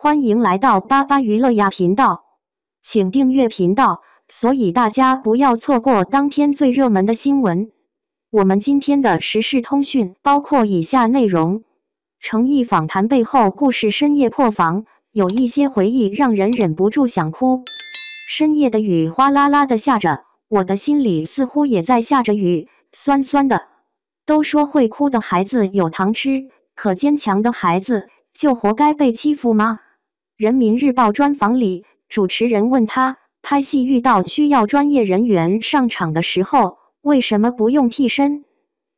欢迎来到巴巴娱乐呀频道，请订阅频道，所以大家不要错过当天最热门的新闻。我们今天的时事通讯包括以下内容：诚意访谈背后故事，深夜破防，有一些回忆让人忍不住想哭。深夜的雨哗啦啦的下着，我的心里似乎也在下着雨，酸酸的。都说会哭的孩子有糖吃，可坚强的孩子就活该被欺负吗？人民日报专访里，主持人问他，拍戏遇到需要专业人员上场的时候，为什么不用替身？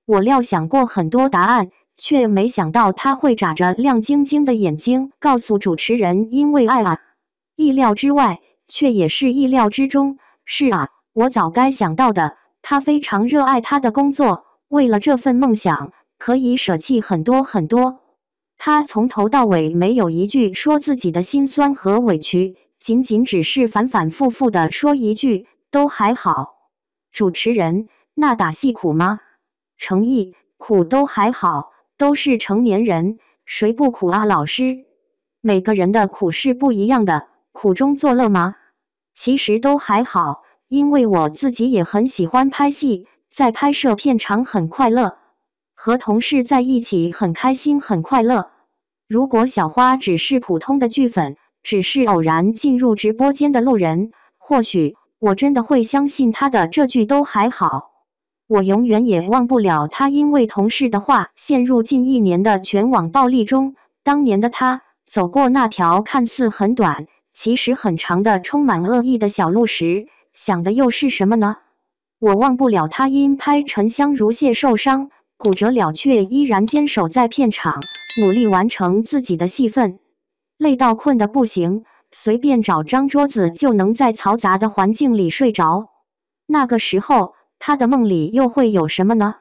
我料想过很多答案，却没想到他会眨着亮晶晶的眼睛，告诉主持人因为爱啊。意料之外，却也是意料之中。是啊，我早该想到的，他非常热爱他的工作，为了这份梦想，可以舍弃很多很多。他从头到尾没有一句说自己的辛酸和委屈，仅只是反反复复地说一句都还好。主持人，那打戏苦吗？诚意，苦都还好，都是成年人，谁不苦啊？老师，每个人的苦是不一样的，苦中作乐吗？其实都还好，因为我自己也很喜欢拍戏，在拍摄片场很快乐。和同事在一起很开心很快乐。如果小花只是普通的剧粉，只是偶然进入直播间的路人，或许我真的会相信她的这句都还好。我永远也忘不了她因为同事的话陷入近1年的全网暴力中。当年的她走过那条看似很短，其实很长的充满恶意的小路时，想的又是什么呢？我忘不了她因拍《沉香如屑》受伤骨折了，却依然坚守在片场，努力完成自己的戏份。累到困得不行，随便找张桌子就能在嘈杂的环境里睡着。那个时候，他的梦里又会有什么呢？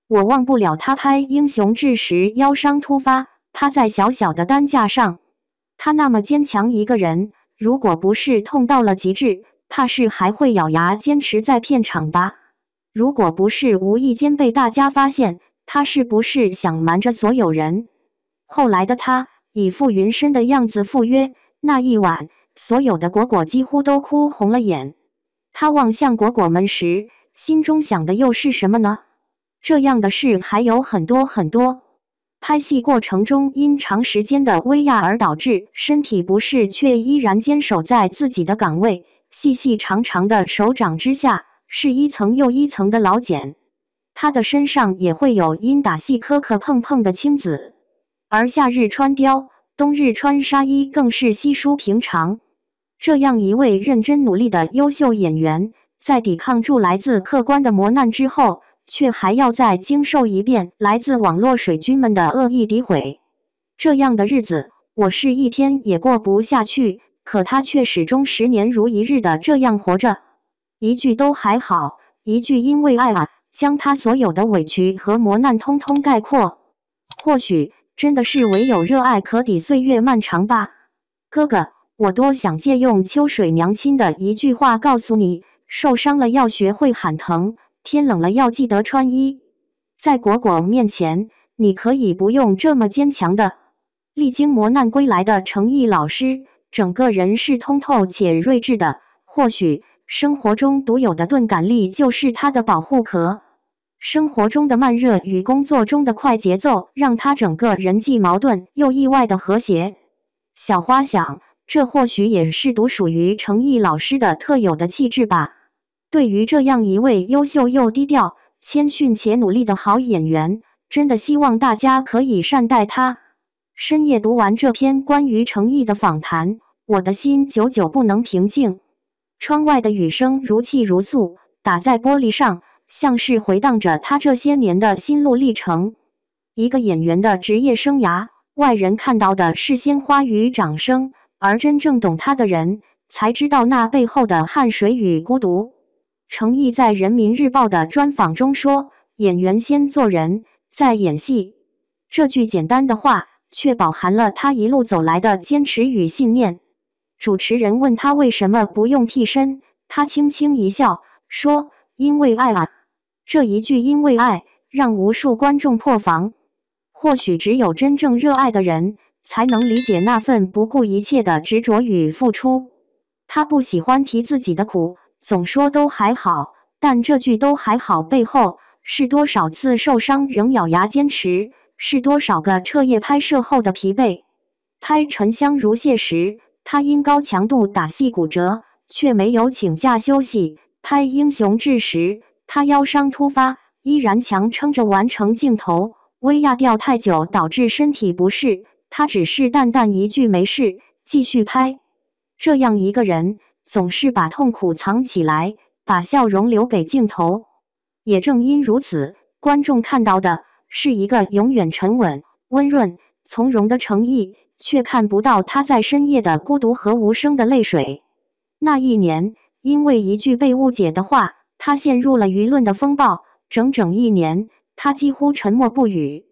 我忘不了他拍《英雄志》时腰伤突发，趴在小小的担架上。他那么坚强一个人，如果不是痛到了极致，怕是还会咬牙坚持在片场吧。如果不是无意间被大家发现，他是不是想瞒着所有人？后来的他以傅云深的样子赴约，那一晚，所有的果果几乎都哭红了眼。他望向果果们时，心中想的又是什么呢？这样的事还有很多很多。拍戏过程中因长时间的威压而导致身体不适，却依然坚守在自己的岗位，细细长长的手掌之下是一层又一层的老茧。他的身上也会有因打戏磕磕碰碰的青紫，而夏日穿貂，冬日穿纱衣更是稀疏平常。这样一位认真努力的优秀演员，在抵抗住来自客观的磨难之后，却还要再经受一遍来自网络水军们的恶意诋毁。这样的日子，我是一天也过不下去，可他却始终10年如一日的这样活着。一句都还好，一句因为爱啊，将他所有的委屈和磨难通通概括。或许真的是唯有热爱可抵岁月漫长吧。哥哥，我多想借用秋水娘亲的一句话告诉你，受伤了要学会喊疼，天冷了要记得穿衣。在果果面前，你可以不用这么坚强的。历经磨难归来的诚意老师，整个人是通透且睿智的。或许生活中独有的钝感力就是他的保护壳。生活中的慢热与工作中的快节奏，让他整个人际矛盾又意外的和谐。小花想，这或许也是独属于诚意老师的特有的气质吧。对于这样一位优秀又低调、谦逊且努力的好演员，真的希望大家可以善待他。深夜读完这篇关于诚意的访谈，我的心久久不能平静。窗外的雨声如泣如诉，打在玻璃上，像是回荡着他这些年的心路历程。一个演员的职业生涯，外人看到的是鲜花与掌声，而真正懂他的人，才知道那背后的汗水与孤独。诚意在人民日报的专访中说，演员先做人，再演戏。这句简单的话，却饱含了他一路走来的坚持与信念。主持人问他为什么不用替身，他轻轻一笑，说，因为爱啊。这一句因为爱，让无数观众破防。或许只有真正热爱的人，才能理解那份不顾一切的执着与付出。他不喜欢提自己的苦，总说都还好，但这句都还好背后是多少次受伤仍咬牙坚持，是多少个彻夜拍摄后的疲惫。拍《沉香如屑》时，他因高强度打戏骨折，却没有请假休息；拍《英雄志》时，他腰伤突发，依然强撑着完成镜头。薇娅吊太久导致身体不适，他只是淡淡一句没事，继续拍。这样一个人，总是把痛苦藏起来，把笑容留给镜头。也正因如此，观众看到的是一个永远沉稳、温润、从容的程毅，却看不到他在深夜的孤独和无声的泪水。那一年，因为一句被误解的话，他陷入了舆论的风暴，整整1年，他几乎沉默不语。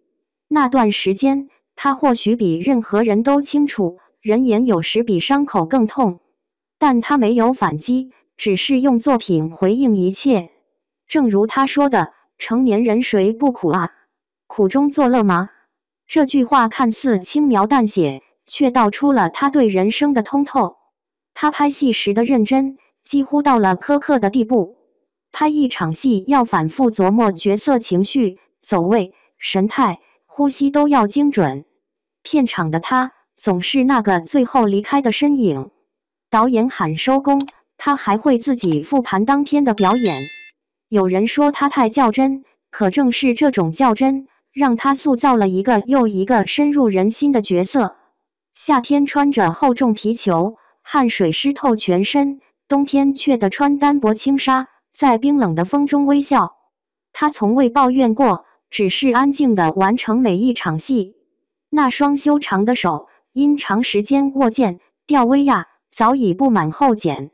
那段时间，他或许比任何人都清楚，人言有时比伤口更痛，但他没有反击，只是用作品回应一切。正如他说的，成年人谁不苦啊？苦中作乐吗？这句话看似轻描淡写，却道出了他对人生的通透。他拍戏时的认真，几乎到了苛刻的地步。拍一场戏要反复琢磨角色情绪、走位、神态、呼吸都要精准。片场的他总是那个最后离开的身影。导演喊收工，他还会自己复盘当天的表演。有人说他太较真，可正是这种较真，让他塑造了一个又一个深入人心的角色。夏天穿着厚重皮裘，汗水湿透全身；冬天却得穿单薄轻纱，在冰冷的风中微笑。他从未抱怨过，只是安静地完成每一场戏。那双修长的手，因长时间握剑、吊威亚，早已布满厚茧。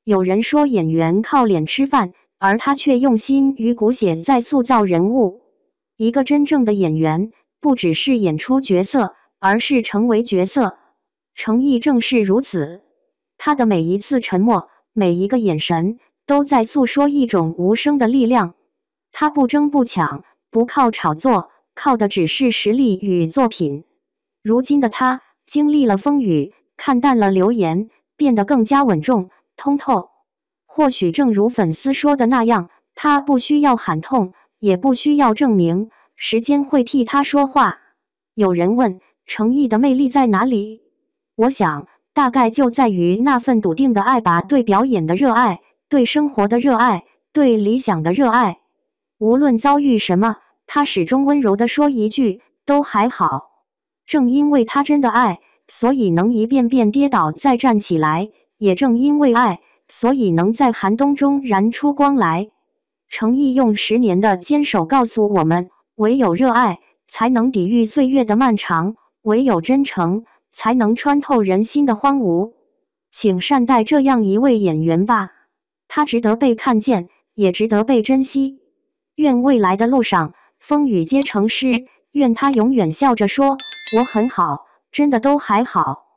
有人说演员靠脸吃饭，而他却用心与骨血在塑造人物。一个真正的演员，不只是演出角色，而是成为角色。程毅正是如此，他的每一次沉默，每一个眼神，都在诉说一种无声的力量。他不争不抢，不靠炒作，靠的只是实力与作品。如今的他，经历了风雨，看淡了流言，变得更加稳重、通透。或许正如粉丝说的那样，他不需要喊痛，也不需要证明，时间会替他说话。有人问，程毅的魅力在哪里？我想，大概就在于那份笃定的爱吧，对表演的热爱，对生活的热爱，对理想的热爱。无论遭遇什么，他始终温柔地说一句，都还好。正因为他真的爱，所以能一遍遍跌倒再站起来，也正因为爱，所以能在寒冬中燃出光来。程毅用10年的坚守告诉我们，唯有热爱，才能抵御岁月的漫长；唯有真诚，才能穿透人心的荒芜。请善待这样一位演员吧，他值得被看见，也值得被珍惜。愿未来的路上，风雨皆成诗，愿他永远笑着说，我很好，真的都还好。